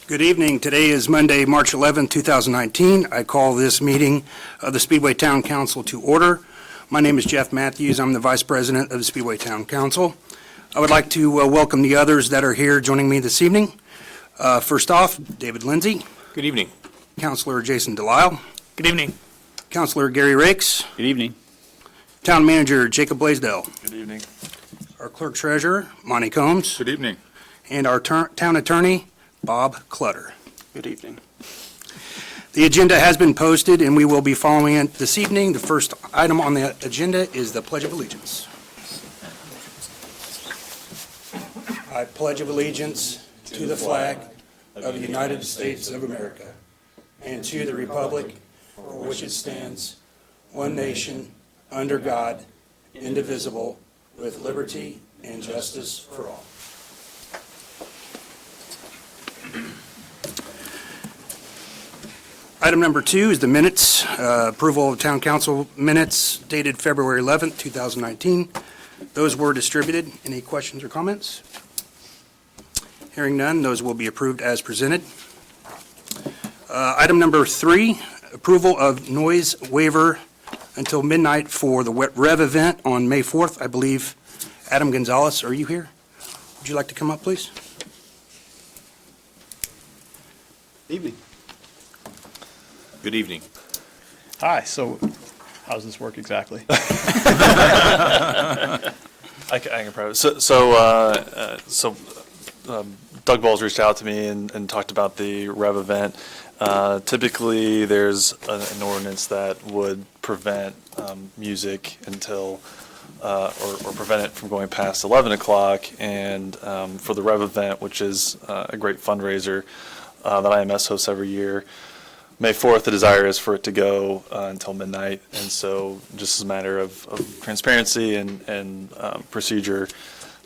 Good evening. Today is Monday, March 11, 2019. I call this meeting of the Speedway Town Council to order. My name is Jeff Matthews. I'm the Vice President of the Speedway Town Council. I would like to welcome the others that are here joining me this evening. First off, David Lindsay. Good evening. Councilor Jason Delisle. Good evening. Councilor Gary Rakes. Good evening. Town Manager Jacob Blaisdell. Good evening. Our Clerk Treasurer, Monty Combs. Good evening. And our Town Attorney, Bob Clutter. Good evening. The agenda has been posted, and we will be following it this evening. The first item on the agenda is the Pledge of Allegiance. I pledge of allegiance to the flag of the United States of America and to the republic for which it stands, one nation, under God, indivisible, with liberty and justice for all. Item number 2 is the minutes, approval of Town Council minutes dated February 11th, 2019. Those were distributed. Any questions or comments? Hearing none, those will be approved as presented. Item number 3, approval of noise waiver until midnight for the Rev event on May 4th. I believe Adam Gonzalez, are you here? Would you like to come up, please? Evening. Good evening. Hi. So, how does this work exactly? I can probably. Doug Bowles reached out to me and talked about the Rev event. Typically, there's an ordinance that would prevent music until, or prevent it from going past 11 o'clock. And for the Rev event, which is a great fundraiser that IMS hosts every year, May 4th, the desire is for it to go until midnight. And so just as a matter of transparency and procedure,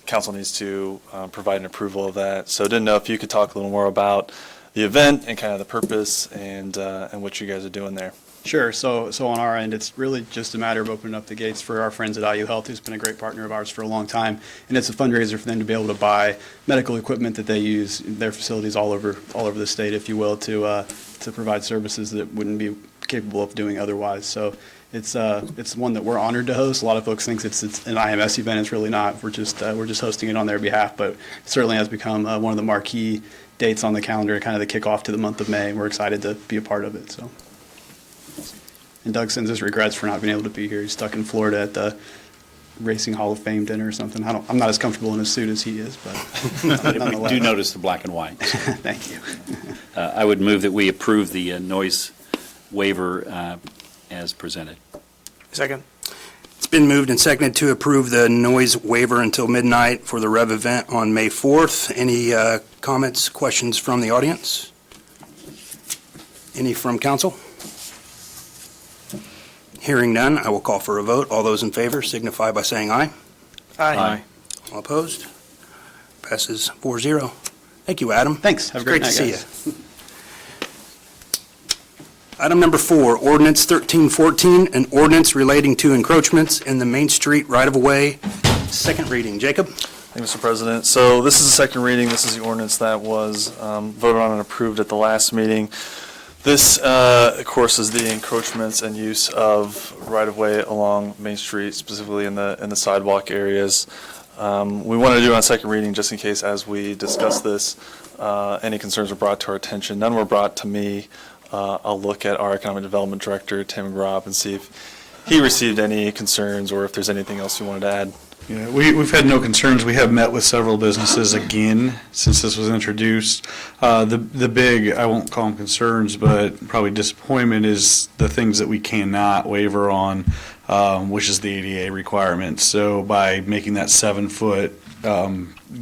council needs to provide an approval of that. So I didn't know if you could talk a little more about the event and kind of the purpose and what you guys are doing there. Sure. So on our end, it's really just a matter of opening up the gates for our friends at IU Health, who's been a great partner of ours for a long time. And it's a fundraiser for them to be able to buy medical equipment that they use in their facilities all over the state, if you will, to provide services that wouldn't be capable of doing otherwise. So it's one that we're honored to host. A lot of folks think it's an IMS event. It's really not. We're just hosting it on their behalf, but it certainly has become one of the marquee dates on the calendar, kind of the kickoff to the month of May. And we're excited to be a part of it. So. And Doug sends his regrets for not being able to be here. He's stuck in Florida at the Racing Hall of Fame dinner or something. I'm not as comfortable in a suit as he is, but We do notice the black and white. Thank you. I would move that we approve the noise waiver as presented. Second. It's been moved and seconded to approve the noise waiver until midnight for the Rev event on May 4th. Any comments, questions from the audience? Any from council? Hearing none, I will call for a vote. All those in favor signify by saying aye. Aye. All opposed? Passes 4-0. Thank you, Adam. Thanks. Have a great It's night, great to see you. Item number 4, ordinance 1314, an ordinance relating to encroachments in the Main Street right-of-way. Second reading. Jacob? Thank you, Mr. President. So this is the second reading. This is the ordinance that was voted on and approved at the last meeting. This, of course, is the encroachments and use of right-of-way along Main Street, specifically in the sidewalk areas. We wanted to do it on second reading just in case, as we discuss this, any concerns were brought to our attention. None were brought to me. I'll look at our Economic Development Director, Tim Grob, and see if he received any concerns or if there's anything else you wanted to add. Yeah, we've had no concerns. We have met with several businesses again since this was introduced. The big, I won't call them concerns, but probably disappointment is the things that we cannot waiver on, which is the ADA requirement. So by making that 7-foot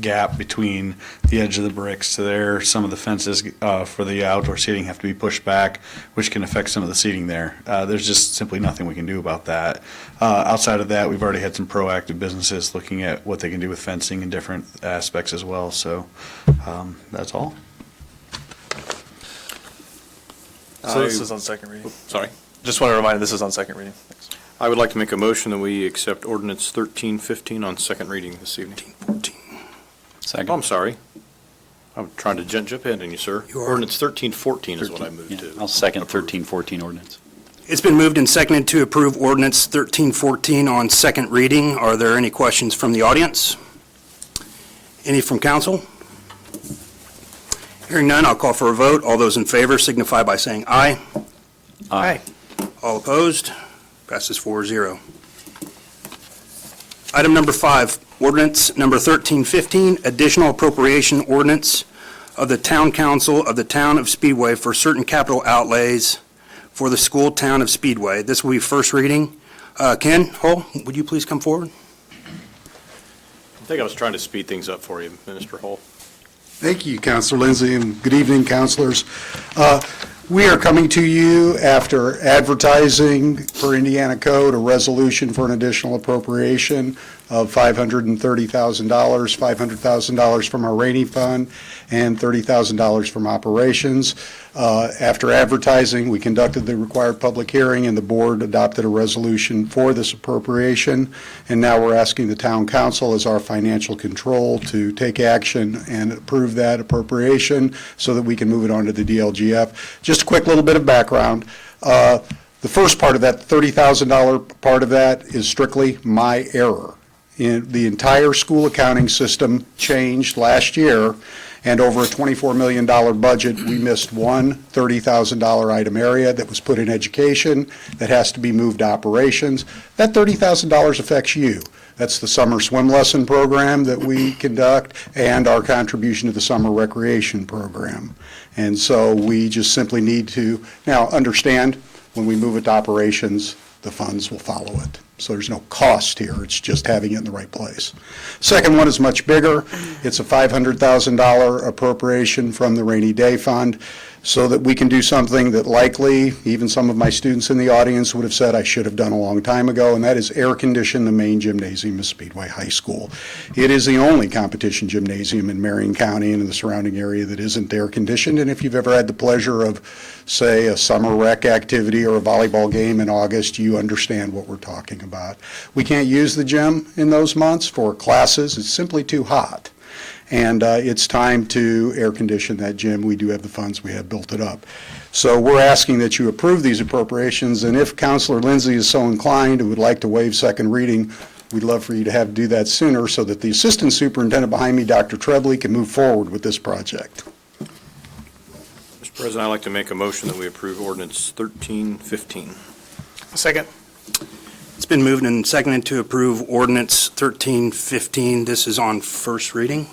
gap between the edge of the bricks to there, some of the fences for the outdoor seating have to be pushed back, which can affect some of the seating there. There's just simply nothing we can do about that. Outside of that, we've already had some proactive businesses looking at what they can do with fencing and different aspects as well. So that's all. So this is on second reading. Sorry. Just want to remind you, this is on second reading. Thanks. I would like to make a motion that we accept ordinance 1315 on second reading this evening. 14. Second. Oh, I'm sorry. I'm trying to jump in on you, sir. You are. Ordinance 1314 is what I moved Yeah, to. I'll second approve. 1314 ordinance. It's been moved and seconded to approve ordinance 1314 on second reading. Are there any questions from the audience? Any from council? Hearing none, I'll call for a vote. All those in favor signify by saying aye. Aye. All opposed? Passes 4-0. Item number 5, ordinance number 1315, additional appropriation ordinance of the Town Council of the Town of Speedway for certain capital outlays for the school town of Speedway. This will be first reading. Ken Hull, would you please come forward? I think I was trying to speed things up for you, Minister Hull. Thank you, Councilor Lindsay, and good evening, councilors. We are coming to you after advertising for Indiana Code, a resolution for an additional appropriation of $530,000, $500,000 from our rainy fund, and $30,000 from operations. After advertising, we conducted the required public hearing, and the board adopted a resolution for this appropriation. And now we're asking the town council as our financial control to take action and approve that appropriation so that we can move it on to the DLGF. Just a quick little bit of background. The first part of that, $30,000 part of that, is strictly my error. The entire school accounting system changed last year, and over a $24 million budget, we missed one $30,000 item area that was put in education that has to be moved to operations. That $30,000 affects you. That's the summer swim lesson program that we conduct and our contribution to the summer recreation program. And so we just simply need to now understand when we move it to operations, the funds will follow it. So there's no cost here, it's just having it in the right place. Second one is much bigger. It's a $500,000 appropriation from the rainy day fund so that we can do something that likely even some of my students in the audience would have said I should have done a long time ago, and that is air condition the main gymnasium of Speedway High School. It is the only competition gymnasium in Marion County and in the surrounding area that isn't air conditioned, and if you've ever had the pleasure of, say, a summer rec activity or a volleyball game in August, you understand what we're talking about. We can't use the gym in those months for classes. It's simply too hot. And it's time to air condition that gym. We do have the funds. We have built it up. So we're asking that you approve these appropriations. And if Councilor Lindsay is so inclined and would like to waive second reading, we'd love for you to do that sooner so that the assistant superintendent behind me, Dr. Trebley, can move forward with this project. Mr. President, I'd like to make a motion that we approve ordinance 1315. Second. It's been moved and seconded to approve ordinance 1315. This is on first reading.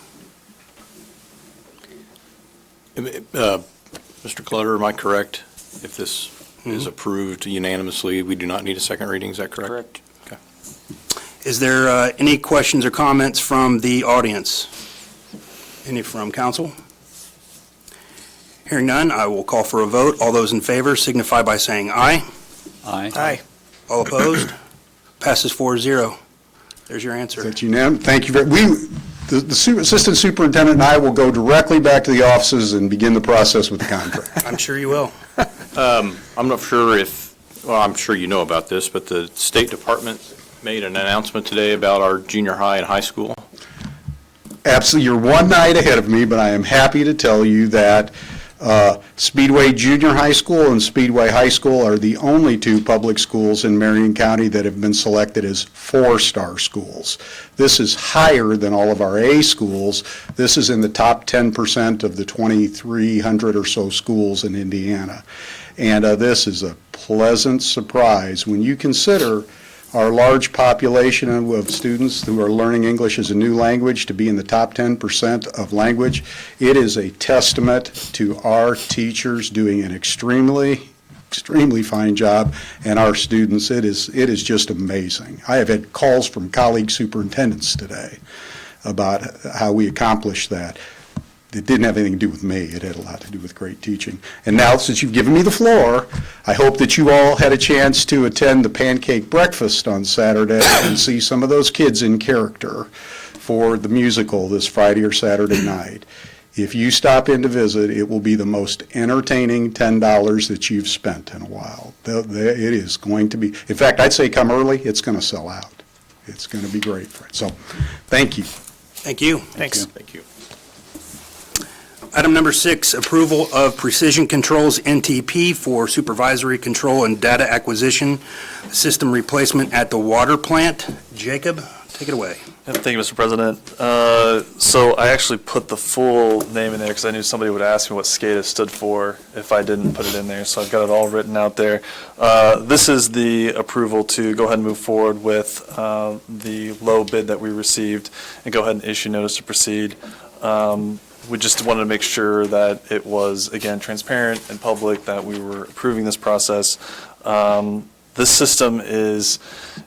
Mr. Clutter, am I correct? If this is approved unanimously, we do not need a second reading, is that correct? Correct. Okay. Is there any questions or comments from the audience? Any from council? Hearing none, I will call for a vote. All those in favor signify by saying aye. Aye. Aye. All opposed? Passes 4-0. There's your Is answer. that unanimous? Thank you the assistant superintendent and I will go directly back to the offices and begin the process with the contract. I'm sure you will. I'm not sure I'm sure you know about this, but the State Department made an announcement today about our junior high and high school. Absolutely, you're one night ahead of me, but I am happy to tell you that Speedway Junior High School and Speedway High School are the only two public schools in Marion County that have been selected as 4-star schools. This is higher than all of our A schools. This is in the top 10% of the 2,300 or so schools in Indiana. And this is a pleasant surprise when you consider our large population of students who are learning English as a new language to be in the top 10% of language. It is a testament to our teachers doing an extremely fine job, and our students. It is just amazing. I have had calls from colleague superintendents today about how we accomplished that. It didn't have anything to do with me. It had a lot to do with great teaching. And now, since you've given me the floor, I hope that you all had a chance to attend the pancake breakfast on Saturday and see some of those kids in character for the musical this Friday or Saturday night. If you stop in to visit, it will be the most entertaining $10 that you've spent in a while. It is going to be, in fact, I'd say come early, it's going to sell out. It's going to be great for it. So, thank you. Thank you. Thanks. Thank you. Item number 6, approval of Precision Controls NTP for supervisory control and data acquisition system replacement at the water plant. Jacob, take it away. Thank you, Mr. President. So I actually put the full name in there because I knew somebody would ask me what SCADA stood for if I didn't put it in there. So I've got it all written out there. This is the approval to go ahead and move forward with the low bid that we received and go ahead and issue notice to proceed. We just wanted to make sure that it was, again, transparent and public, that we were approving this process. This system is,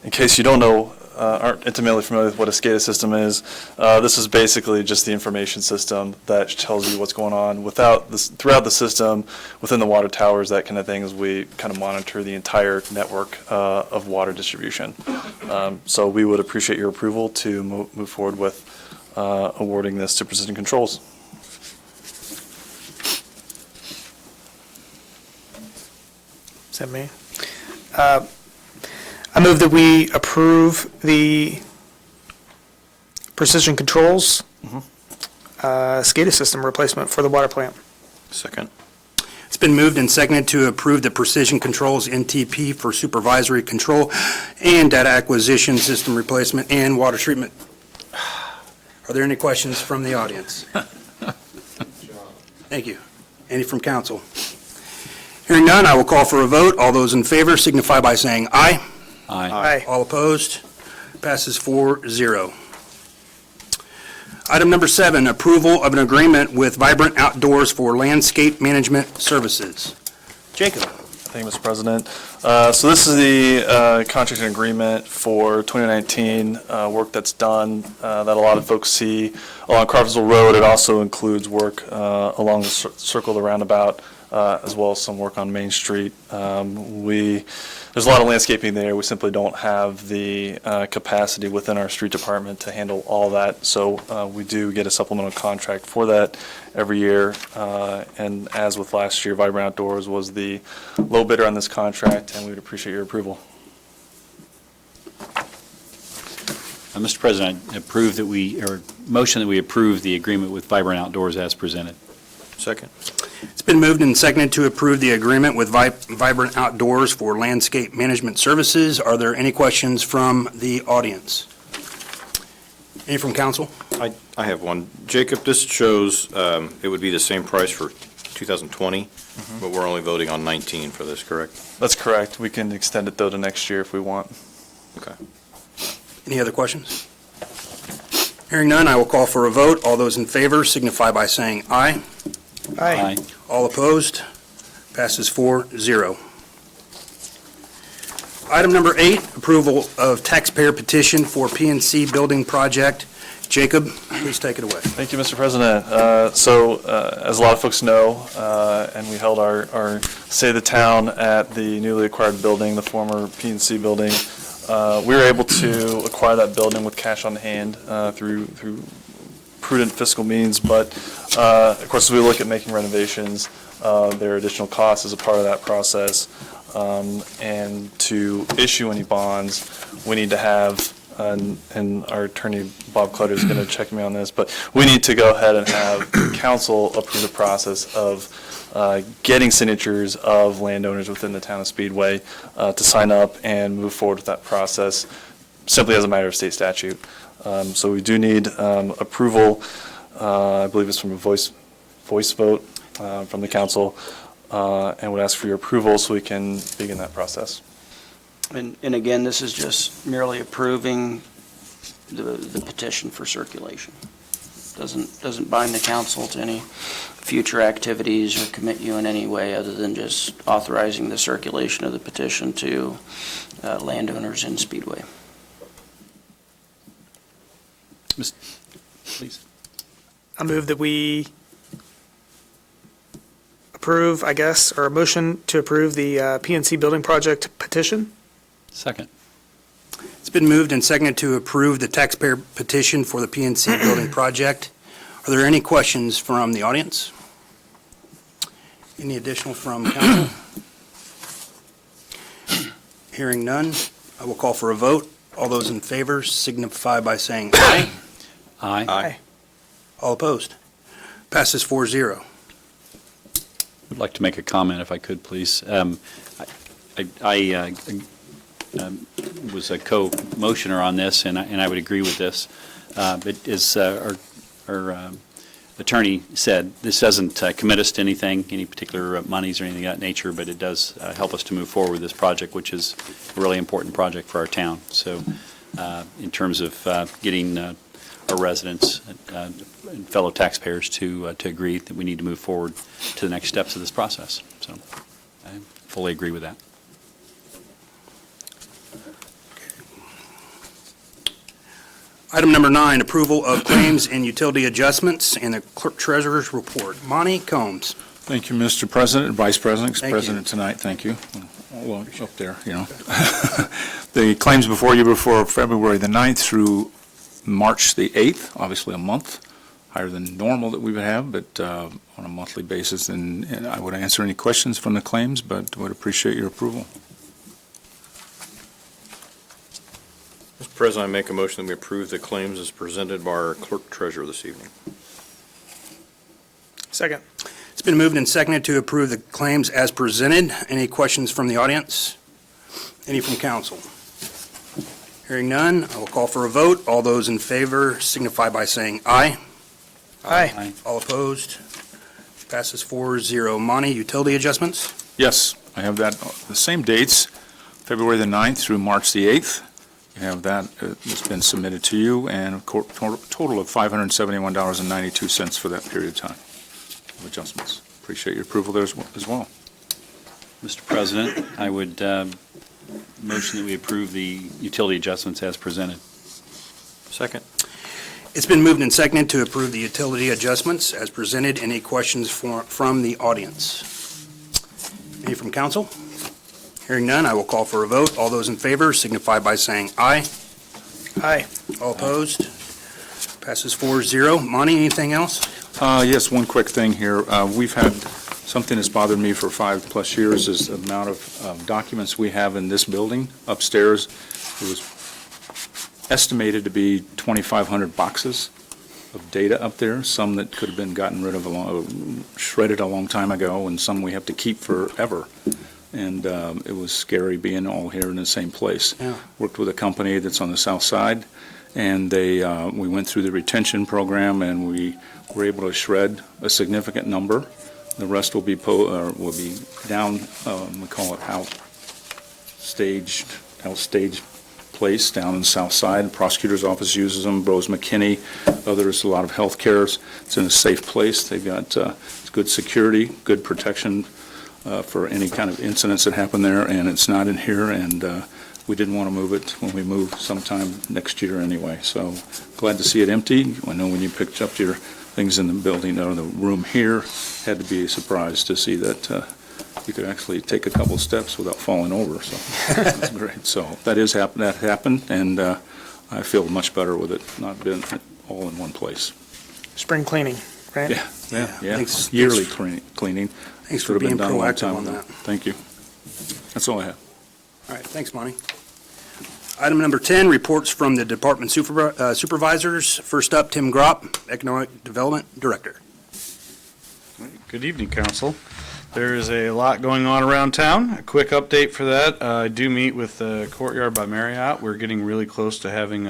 in case you don't know, aren't intimately familiar with what a SCADA system is, this is basically just the information system that tells you what's going on throughout the system, within the water towers, that kind of thing, as we kind of monitor the entire network of water distribution. So we would appreciate your approval to move forward with awarding this to Precision Controls. Is that me? I move that we approve the Precision Controls SCADA system replacement for the water plant. Second. It's been moved and seconded to approve the Precision Controls NTP for supervisory control and data acquisition system replacement and water treatment. Are there any questions from the audience? Thank you. Any from council? Hearing none, I will call for a vote. All those in favor signify by saying aye. Aye. All opposed? Passes 4-0. Item number 7, approval of an agreement with Vibrant Outdoors for landscape management services. Jacob. Thank you, Mr. President. So this is the contract and agreement for 2019 work that's done that a lot of folks see along Crawfordsville Road. It also includes work along the circle of the roundabout, as well as some work on Main Street. There's a lot of landscaping there. We simply don't have the capacity within our street department to handle all that. So we do get a supplemental contract for that every year. And as with last year, Vibrant Outdoors was the low bidder on this contract, and we would appreciate your approval. Mr. President, I approve that motion that we approve the agreement with Vibrant Outdoors as presented. Second. It's been moved and seconded to approve the agreement with Vibrant Outdoors for landscape management services. Are there any questions from the audience? Any from council? I have one. Jacob, this shows it would be the same price for 2020, but we're only voting on 19 for this, correct? That's correct. We can extend it, though, to next year if we want. Okay. Any other questions? Hearing none, I will call for a vote. All those in favor signify by saying aye. Aye. All opposed? Passes 4-0. Item number 8, approval of taxpayer petition for PNC building project. Jacob, please take it away. Thank you, Mr. President. As a lot of folks know, and we held our Say the Town at the newly acquired building, the former PNC building. We were able to acquire that building with cash on hand through prudent fiscal means, but of course, as we look at making renovations, there are additional costs as a part of that process. And to issue any bonds, we need to have, and our attorney, Bob Clutter, is going to check me on this, but we need to go ahead and have council approve the process of getting signatures of landowners within the town of Speedway to sign up and move forward with that process, simply as a matter of state statute. So we do need approval, I believe it's from a voice vote from the council, and would ask for your approval so we can begin that process. And again, this is just merely approving the petition for circulation. Doesn't bind the council to any future activities or commit you in any way other than just authorizing the circulation of the petition to landowners in Speedway. Please. I move that we approve, I guess, or a motion to approve the PNC building project petition. Second. It's been moved and seconded to approve the taxpayer petition for the PNC building project. Are there any questions from the audience? Any additional from council? Hearing none, I will call for a vote. All those in favor signify by saying aye. Aye. All opposed? Passes 4-0. I'd like to make a comment if I could, please. I was a co-motioner on this, and I would agree with this. But as our attorney said, this doesn't commit us to anything, any particular monies or anything of that nature, but it does help us to move forward with this project, which is a really important project for our town. So in terms of getting our residents and fellow taxpayers to agree that we need to move forward to the next steps of this process. So I fully agree with that. Item number 9, approval of claims and utility adjustments and the clerk treasurer's report. Monty Combs. Thank you, Mr. President, Vice President, Thank you. President tonight, thank you. Well, up there, you know. The claims before you before February the 9th through March the 8th, obviously a month, higher than normal that we would have, but on a monthly basis. And I would answer any questions from the claims, but would appreciate your approval. Mr. President, I make a motion that we approve the claims as presented by our clerk treasurer this evening. Second. It's been moved and seconded to approve the claims as presented. Any questions from the audience? Any from council? Hearing none, I will call for a vote. All those in favor signify by saying aye. Aye. All opposed? Passes 4-0. Monty, utility adjustments? Yes, I have that, the same dates, February the 9th through March the 8th. You have that, it's been submitted to you, and a total of $571.92 for that period of time of adjustments. Appreciate your approval there as well. Mr. President, I would motion that we approve the utility adjustments as presented. Second. It's been moved and seconded to approve the utility adjustments as presented. Any questions from the audience? Any from council? Hearing none, I will call for a vote. All those in favor signify by saying aye. Aye. All opposed? Passes 4-0. Monty, anything else? Yes, one quick thing here. We've had something that's bothered me for 5+ years is the amount of documents we have in this building upstairs. It was estimated to be 2,500 boxes of data up there, some that could have been gotten rid of, shredded a long time ago, and some we have to keep forever. And it was scary being all here in the same place. Yeah. Worked with a company that's on the south side, and we went through the retention program, and we were able to shred a significant number. The rest will be down, we call it outstaged place down in the south side. The prosecutor's office uses them, Bros McKinney, others, a lot of health cares. It's in a safe place. They've got good security, good protection for any kind of incidents that happen there, and it's not in here, and we didn't want to move it when we move sometime next year anyway. So glad to see it empty. I know when you picked up your things in the building or the room here, had to be a surprise to see that you could actually take a couple steps without falling over. So that's great. So that happened, and I feel much better with it not being all in one place. Spring cleaning, right? Yeah. Thanks. Yearly cleaning. Thanks for Could have being been done a long proactive time on ago. that. Thank you. That's all I have. All right, thanks, Monty. Item number 10, reports from the department supervisors. First up, Tim Gropp, Economic Development Director. Good evening, council. There is a lot going on around town. A quick update for that. I do meet with the Courtyard by Marriott. We're getting really close to having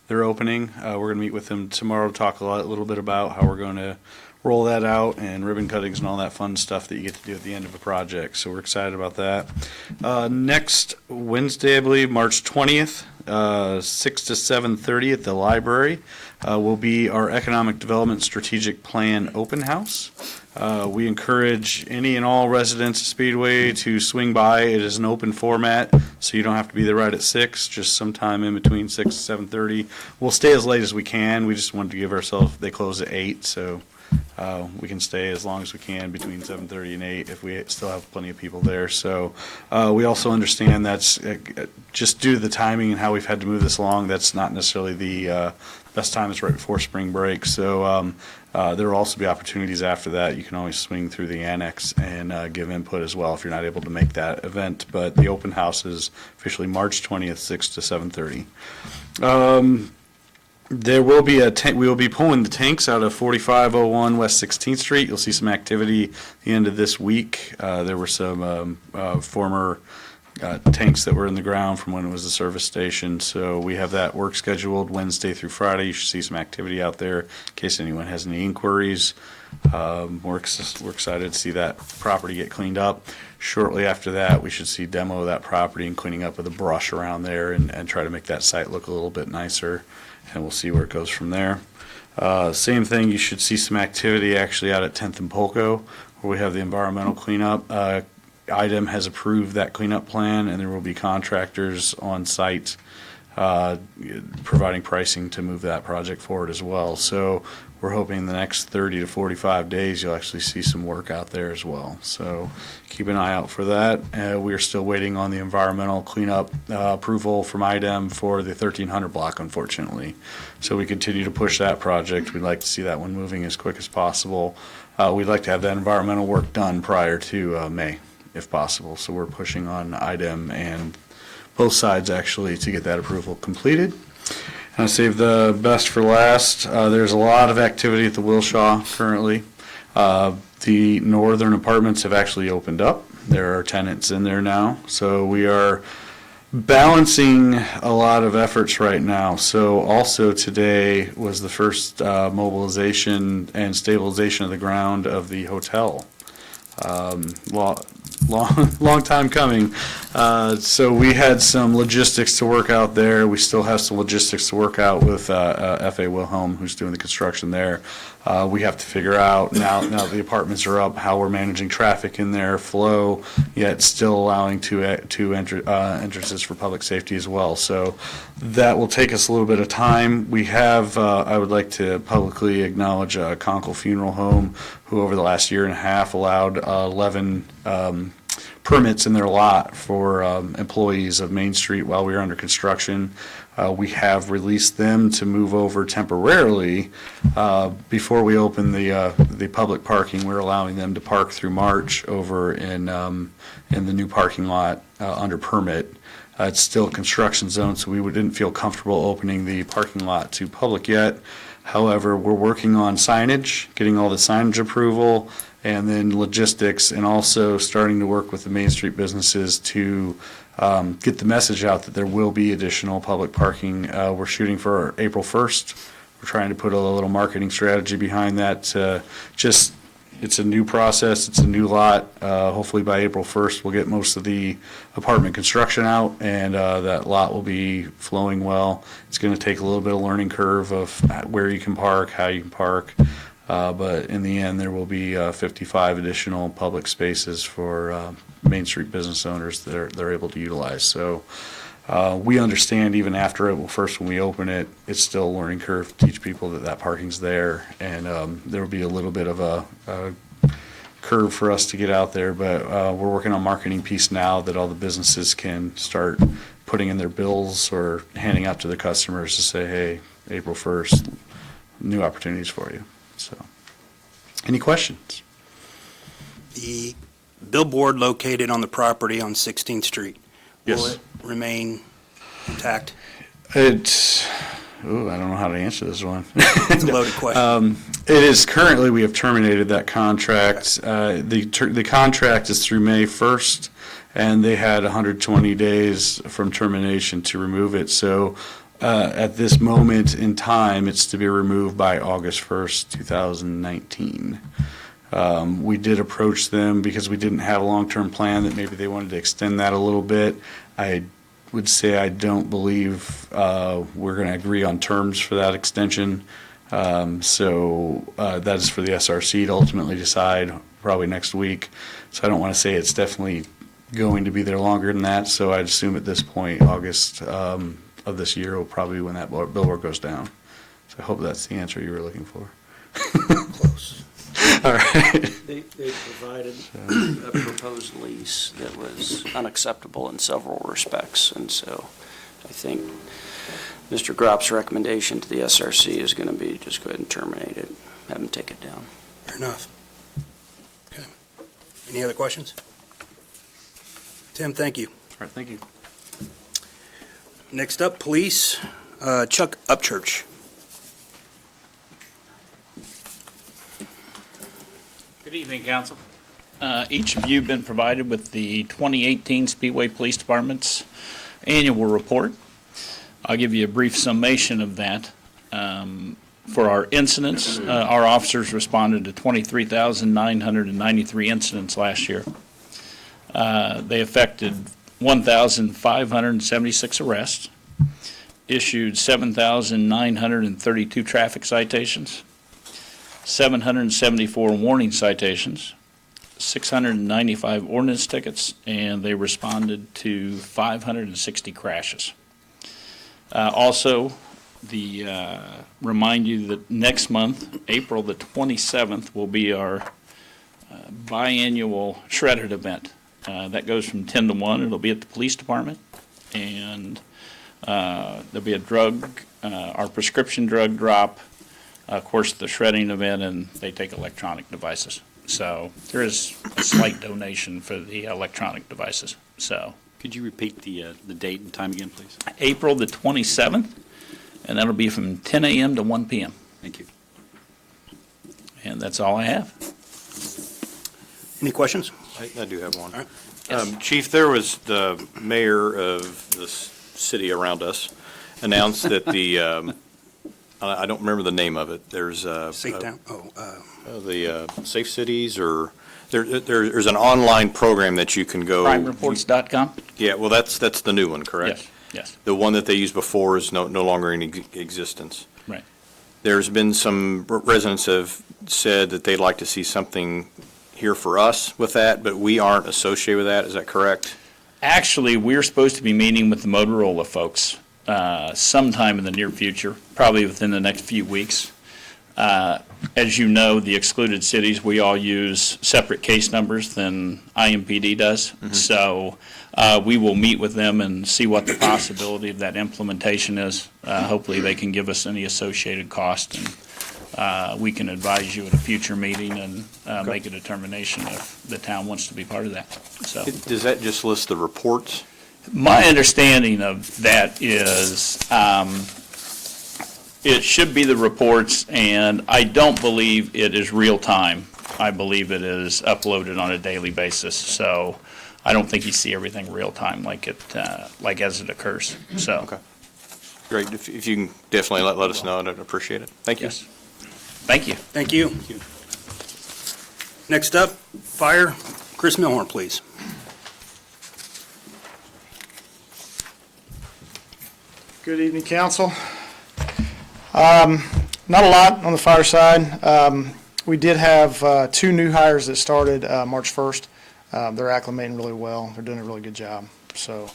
their opening. We're going to meet with them tomorrow to talk a little bit about how we're going to roll that out and ribbon cuttings and all that fun stuff that you get to do at the end of a project. So we're excited about that. Next Wednesday, I believe, March 20th, 6 to 7:30 at the library will be our Economic Development Strategic Plan Open House. We encourage any and all residents of Speedway to swing by. It is an open format, so you don't have to be there right at 6, just sometime in between 6 and 7:30. We'll stay as late as we can. We just wanted to give ourselves, they close at 8, so we can stay as long as we can between 7:30 and 8 if we still have plenty of people there. So we also understand that's just due to the timing and how we've had to move this along, that's not necessarily the best time. It's right before spring break. So there will also be opportunities after that. You can always swing through the annex and give input as well if you're not able to make that event. But the open house is officially March 20th, 6 to 7:30. There will be we will be pulling the tanks out of 4501 West 16th Street. You'll see some activity at the end of this week. There were some former tanks that were in the ground from when it was a service station. So we have that work scheduled Wednesday through Friday. You should see some activity out there in case anyone has any inquiries. We're excited to see that property get cleaned up. Shortly after that, we should see demo of that property and cleaning up of the brush around there and try to make that site look a little bit nicer. And we'll see where it goes from there. Same thing, you should see some activity actually out at 10th and Polko, where we have the environmental cleanup. IDEM has approved that cleanup plan, and there will be contractors on site providing pricing to move that project forward as well. So we're hoping in the next 30 to 45 days, you'll actually see some work out there as well. So keep an eye out for that. We are still waiting on the environmental cleanup approval from IDEM for the 1300 block, unfortunately. So we continue to push that project. We'd like to see that one moving as quick as possible. We'd like to have that environmental work done prior to May, if possible. So we're pushing on IDEM and both sides actually to get that approval completed. And I saved the best for last. There's a lot of activity at the Wilshaw currently. The northern apartments have actually opened up. There are tenants in there now. So we are balancing a lot of efforts right now. So also today was the first mobilization and stabilization of the ground of the hotel. Long time coming. So we had some logistics to work out there. We still have some logistics to work out with F.A. Wilhelm, who's doing the construction there. We have to figure out now the apartments are up, how we're managing traffic in there, flow, yet still allowing two entrances for public safety as well. So that will take us a little bit of time. We have, I would like to publicly acknowledge Conkle Funeral Home, who over the last year and a half allowed 11 permits in their lot for employees of Main Street while we were under construction. We have released them to move over temporarily. Before we open the public parking, we're allowing them to park through March over in the new parking lot under permit. It's still a construction zone, so we didn't feel comfortable opening the parking lot to public yet. However, we're working on signage, getting all the signage approval, and then logistics, and also starting to work with the Main Street businesses to get the message out that there will be additional public parking. We're shooting for April 1st. We're trying to put a little marketing strategy behind that. It's a new process, it's a new lot. Hopefully by April 1st, we'll get most of the apartment construction out, and that lot will be flowing well. It's going to take a little bit of learning curve of where you can park, how you can park. But in the end, there will be 55 additional public spaces for Main Street business owners that they're able to utilize. So we understand even after it, well, first when we open it, it's still a learning curve to teach people that parking's there. And there will be a little bit of a curve for us to get out there. But we're working on marketing piece now that all the businesses can start putting in their bills or handing out to the customers to say, hey, April 1st, new opportunities for you. So, any questions? The billboard located on the property on 16th Street, will Yes. it remain intact? I don't know how to answer this one. It's a loaded question. It is currently, we have terminated that contract. The contract is through May 1st, and they had 120 days from termination to remove it. So at this moment in time, it's to be removed by August 1st, 2019. We did approach them because we didn't have a long-term plan that maybe they wanted to extend that a little bit. I would say I don't believe we're going to agree on terms for that extension. So that is for the SRC to ultimately decide probably next week. So I don't want to say it's definitely going to be there longer than that. So I'd assume at this point, August of this year will probably be when that billboard goes down. So I hope that's the answer you were looking for. Close. All right. They provided a proposed lease that was unacceptable in several respects, and so I think Mr. Gropp's recommendation to the SRC is going to be just go ahead and terminate it, have them take it down. Fair enough. Okay. Any other questions? Tim, thank you. All right, thank you. Next up, police, Chuck Upchurch. Good evening, council. Each of you have been provided with the 2018 Speedway Police Department's annual report. I'll give you a brief summation of that. For our incidents, our officers responded to 23,993 incidents last year. They effected 1,576 arrests, issued 7,932 traffic citations, 774 warning citations, 695 ordinance tickets, and they responded to 560 crashes. Also, remind you that next month, April the 27th, will be our biannual shredded event. That goes from 10 to 1. It'll be at the police department, and there'll be our prescription drug drop, of course, the shredding event, and they take electronic devices. So there is a slight donation for the electronic devices. So could you repeat the date and time again, please? April the 27th, and that'll be from 10 a.m. to 1 p.m. Thank you. And that's all I have. Any questions? I do have one. All right. Chief, there was the mayor of the city around us announced that I don't remember the name of it. There's Safe Town, the Safe Cities, or there's an online program that you can go. CrimeReports.com? Yeah, well, that's the new one, correct? Yes, yes. The one that they used before is no longer in existence. Right. There's been some residents have said that they'd like to see something here for us with that, but we aren't associated with that. Is that correct? Actually, we're supposed to be meeting with the Motorola folks sometime in the near future, probably within the next few weeks. As you know, the excluded cities, we all use separate case numbers than IMPD does. Mm-hmm. So we will meet with them and see what the possibility of that implementation is. Hopefully they can give us any associated cost, and we can advise you at a future meeting and make a determination if the town wants to be part of that. So Does that just list the reports? my understanding of that is it should be the reports, and I don't believe it is real time. I believe it is uploaded on a daily basis. So I don't think you see everything real time like as it occurs. So Okay. Great. If you can definitely let us know, I'd appreciate it. Thank you. yes, thank you. Thank you. Next up, Fire, Chris Milhorn, please. Good evening, council. Not a lot on the fire side. We did have 2 new hires that started March 1st. They're acclimating really well. They're doing a really good job. So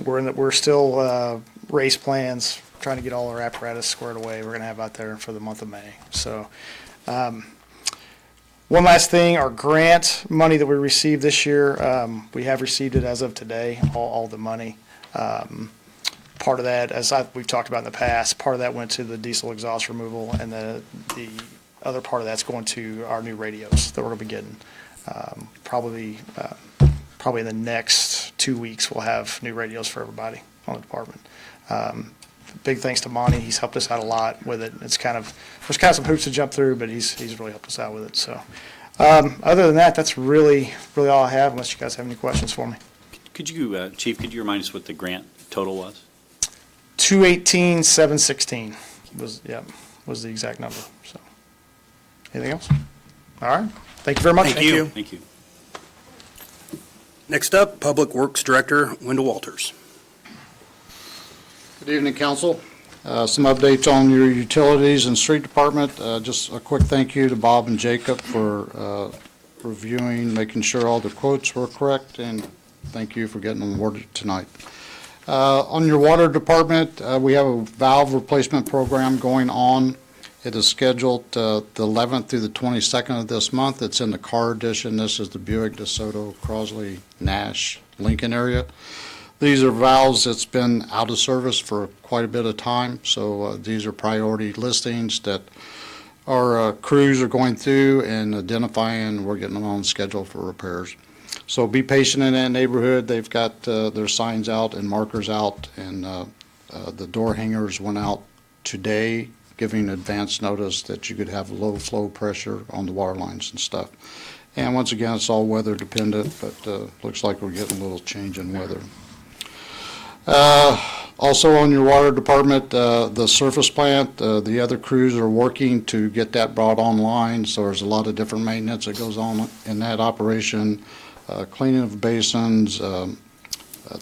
we're still race plans, trying to get all our apparatus squared away. We're going to have out there for the month of May. So one last thing, our grant money that we received this year, we have received it as of today, all the money. Part of that, as we've talked about in the past, part of that went to the diesel exhaust removal, and the other part of that's going to our new radios that we're going to be getting. Probably in the next 2 weeks, we'll have new radios for everybody on the department. Big thanks to Monty. He's helped us out a lot with it. There's kind of some hoops to jump through, but he's really helped us out with it. So other than that, that's really all I have, unless you guys have any questions for me. Could you, Chief, could you remind us what the grant total was? 218,716 was the exact number. So, anything else? All right. Thank you very much. Thank you. Thank you. Next up, Public Works Director, Wendell Walters. Good evening, council. Some updates on your utilities and street department. Just a quick thank you to Bob and Jacob for reviewing, making sure all the quotes were correct, and thank you for getting them awarded tonight. On your water department, we have a valve replacement program going on. It is scheduled the 11th through the 22nd of this month. It's in the car edition. This is the Buick, DeSoto, Crosley, Nash, Lincoln area. These are valves that's been out of service for quite a bit of time, so these are priority listings that our crews are going through and identifying. We're getting them on schedule for repairs. So be patient in that neighborhood. They've got their signs out and markers out, and the door hangers went out today giving advance notice that you could have low flow pressure on the water lines and stuff. And once again, it's all weather dependent, but looks like we're getting a little change in weather. Also on your water department, the surface plant, the other crews are working to get that brought online, so there's a lot of different maintenance that goes on in that operation, cleaning of basins,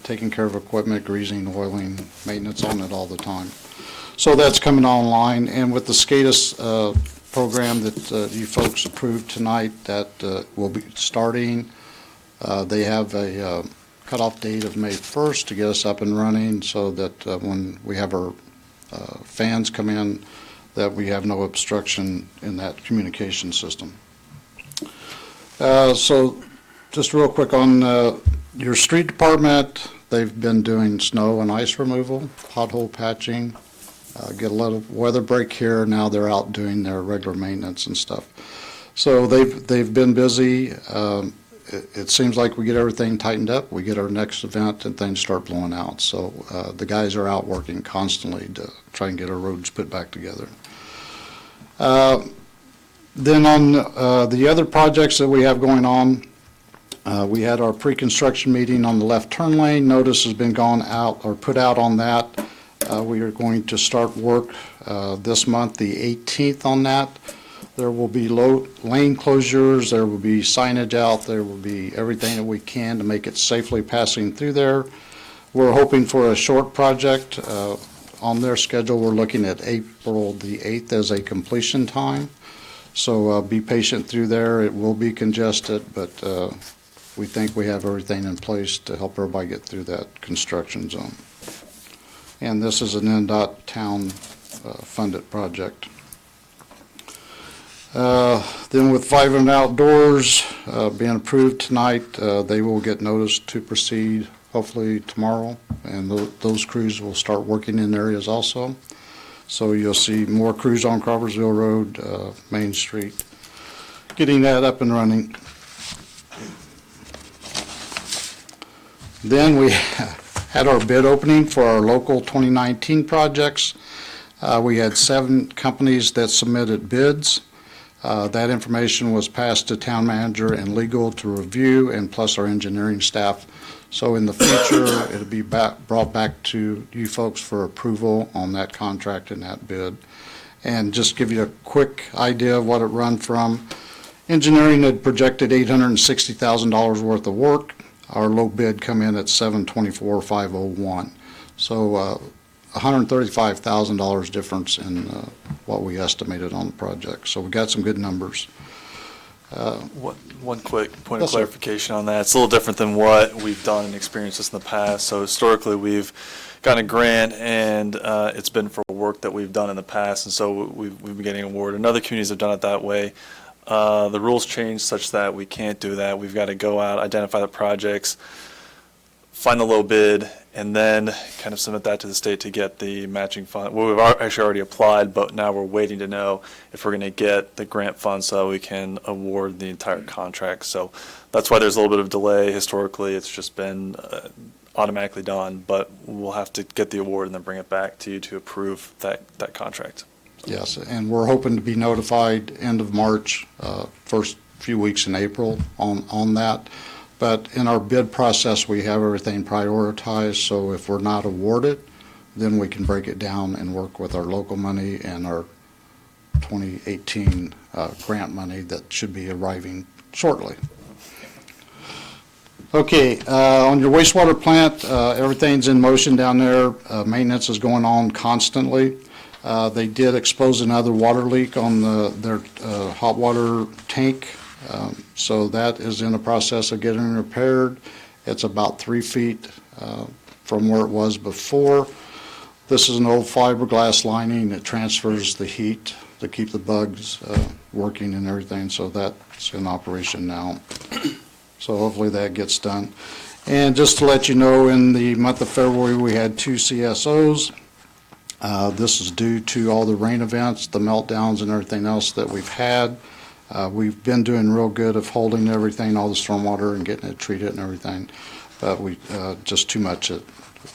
taking care of equipment, greasing, oiling, maintenance on it all the time. So that's coming online, and with the SCADAS program that you folks approved tonight, that will be starting. They have a cutoff date of May 1st to get us up and running so that when we have our fans come in, that we have no obstruction in that communication system. So just real quick on your street department, they've been doing snow and ice removal, pothole patching, get a lot of weather break here. Now they're out doing their regular maintenance and stuff. So they've been busy. It seems like we get everything tightened up, we get our next event and things start blowing out. So the guys are out working constantly to try and get our roads put back together. Then on the other projects that we have going on, we had our pre-construction meeting on the left turn lane. Notice has been gone out or put out on that. We are going to start work this month, the 18th on that. There will be lane closures, there will be signage out, there will be everything that we can to make it safely passing through there. We're hoping for a short project. On their schedule, we're looking at April the 8th as a completion time. So be patient through there. It will be congested, but we think we have everything in place to help everybody get through that construction zone. And this is an NDOT town funded project. Then with Vibrant Outdoors being approved tonight, they will get notice to proceed hopefully tomorrow, and those crews will start working in areas also. So you'll see more crews on Crawfordsville Road, Main Street, getting that up and running. Then we had our bid opening for our local 2019 projects. We had 7 companies that submitted bids. That information was passed to town manager and legal to review, and plus our engineering staff. So in the future, it'll be brought back to you folks for approval on that contract and that bid. And just give you a quick idea of what it run from. Engineering had projected $860,000 worth of work. Our low bid come in at $724,501. So $135,000 difference in what we estimated on the project. So we got some good numbers. One quick point Yes, of sir. clarification on that. It's a little different than what we've done and experienced this in the past. So historically, we've gotten a grant, and it's been for work that we've done in the past, and so we've been getting awarded. And other communities have done it that way. The rules changed such that we can't do that. We've got to go out, identify the projects, find the low bid, and then kind of submit that to the state to get the matching fund. Well, we've actually already applied, but now we're waiting to know if we're going to get the grant funds so we can award the entire contract. So that's why there's a little bit of delay. Historically, it's just been automatically done, but we'll have to get the award and then bring it back to you to approve that contract. Yes, and we're hoping to be notified end of March, first few weeks in April on that. But in our bid process, we have everything prioritized, so if we're not awarded, then we can break it down and work with our local money and our 2018 grant money that should be arriving shortly. Okay, on your wastewater plant, everything's in motion down there. Maintenance is going on constantly. They did expose another water leak on their hot water tank. So that is in the process of getting repaired. It's about 3 feet from where it was before. This is an old fiberglass lining that transfers the heat to keep the bugs working and everything, so that's in operation now. So hopefully that gets done. And just to let you know, in the month of February, we had 2 CSOs. This is due to all the rain events, the meltdowns and everything else that we've had. We've been doing real good of holding everything, all the stormwater, and getting it treated and everything, but we just too much at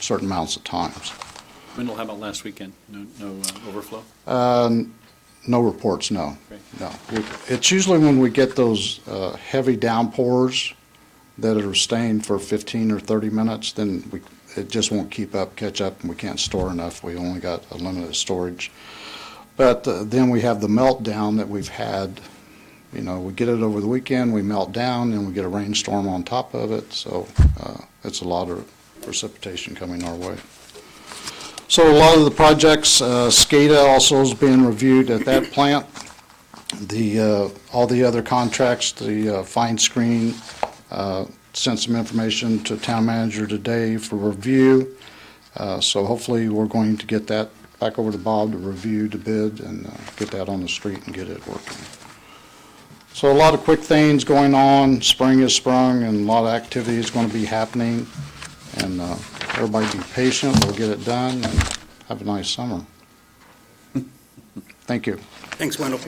certain amounts of times. Wendell, how about last weekend? No overflow? No reports, no. Great. No. It's usually when we get those heavy downpours that are staying for 15 or 30 minutes, then it just won't catch up, and we can't store enough. We only got a limited storage. But then we have the meltdown that we've had. You know, we get it over the weekend, we melt down, and we get a rainstorm on top of it. So it's a lot of precipitation coming our way. So a lot of the projects, SCADA also is being reviewed at that plant. All the other contracts, the fine screen, sent some information to town manager today for review. So hopefully we're going to get that back over to Bob to review the bid and get that on the street and get it working. So a lot of quick things going on. Spring is sprung and a lot of activity is going to be happening. And everybody be patient, we'll get it done, and have a nice summer. Thank you. Thanks, Wendell.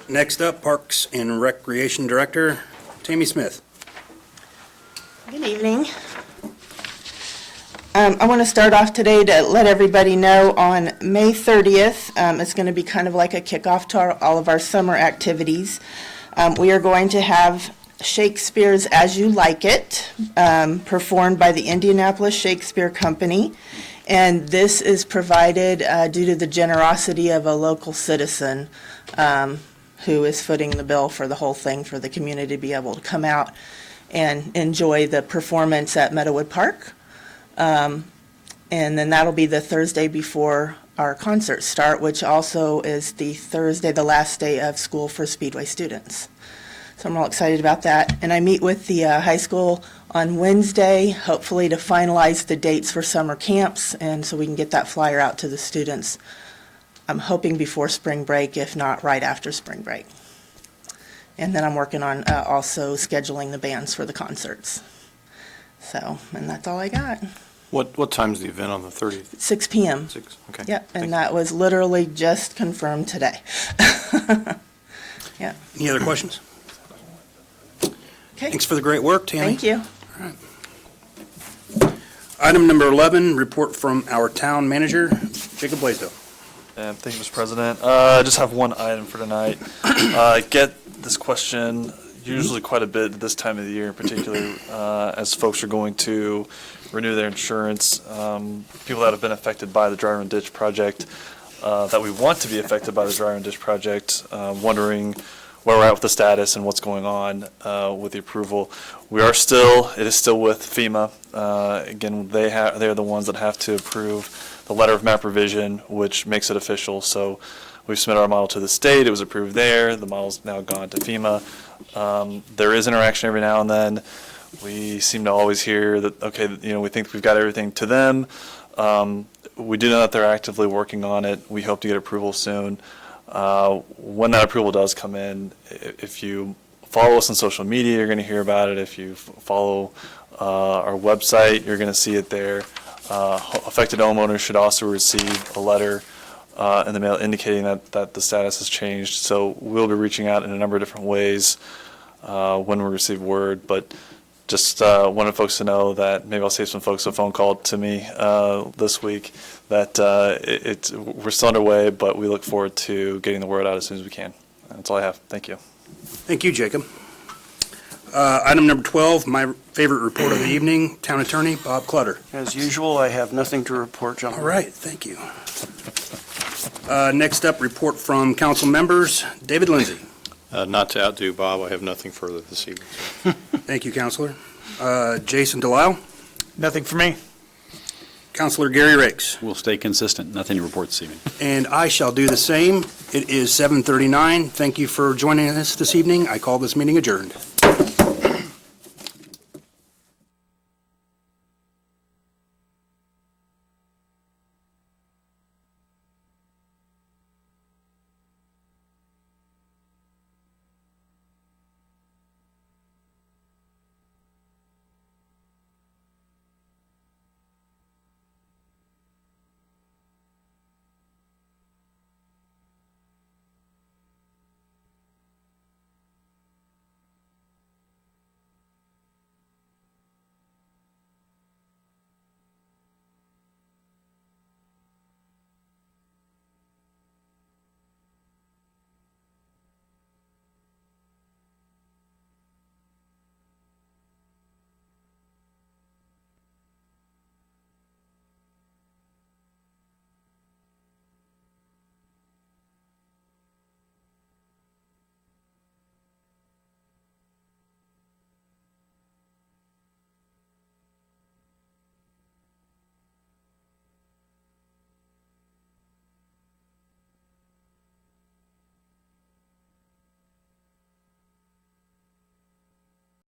Next up, Parks and Recreation Director, Tammy Smith. Good evening. I want to start off today to let everybody know on May 30th, it's going to be kind of like a kickoff to all of our summer activities. We are going to have Shakespeare's As You Like It, performed by the Indianapolis Shakespeare Company. And this is provided due to the generosity of a local citizen who is footing the bill for the whole thing for the community to be able to come out and enjoy the performance at Meadowood Park. And then that'll be the Thursday before our concerts start, which also is the Thursday, the last day of school for Speedway students. So I'm real excited about that. And I meet with the high school on Wednesday, hopefully to finalize the dates for summer camps, and so we can get that flyer out to the students. I'm hoping before spring break, if not right after spring break. And then I'm working on also scheduling the bands for the concerts. So, and that's all I got. What time's the event on the 30th? 6 p.m. 6, okay. Yep, Thank and that was literally just confirmed today. Yeah. Any other questions? Okay. Thanks for the great work, Tammy. Thank you. All right. Item number 11, report from our town manager, Jacob Blaisdell. Thank you, Mr. President. I just have one item for tonight. I get this question usually quite a bit at this time of the year in particular, as folks are going to renew their insurance. People that have been affected by the dry run ditch project, that we want to be affected by the dry run ditch project, wondering where we're at with the status and what's going on with the approval. It is still with FEMA. Again, they're the ones that have to approve the letter of map revision, which makes it official. So we've submitted our model to the state. It was approved there. The model's now gone to FEMA. There is interaction every now and then. We seem to always hear that, okay, we think we've got everything to them. We do know that they're actively working on it. We hope to get approval soon. When that approval does come in, if you follow us on social media, you're going to hear about it. If you follow our website, you're going to see it there. Affected homeowners should also receive a letter in the mail indicating that the status has changed. So we'll be reaching out in a number of different ways when we receive word. But just wanted folks to know that maybe I'll save some folks a phone call to me this week that we're still underway, but we look forward to getting the word out as soon as we can. That's all I have. Thank you. Thank you, Jacob. Item number 12, my favorite report of the evening, Town Attorney Bob Clutter. As usual, I have nothing to report, John. All right, thank you. Next up, report from council members, David Lindsay. Not to outdo Bob, I have nothing further this evening. Thank you, Counselor. Jason Delisle. Nothing for me. Counselor Gary Rakes. We'll stay consistent. Nothing to report this evening. And I shall do the same. It is 7:39. Thank you for joining us this evening. I call this meeting adjourned.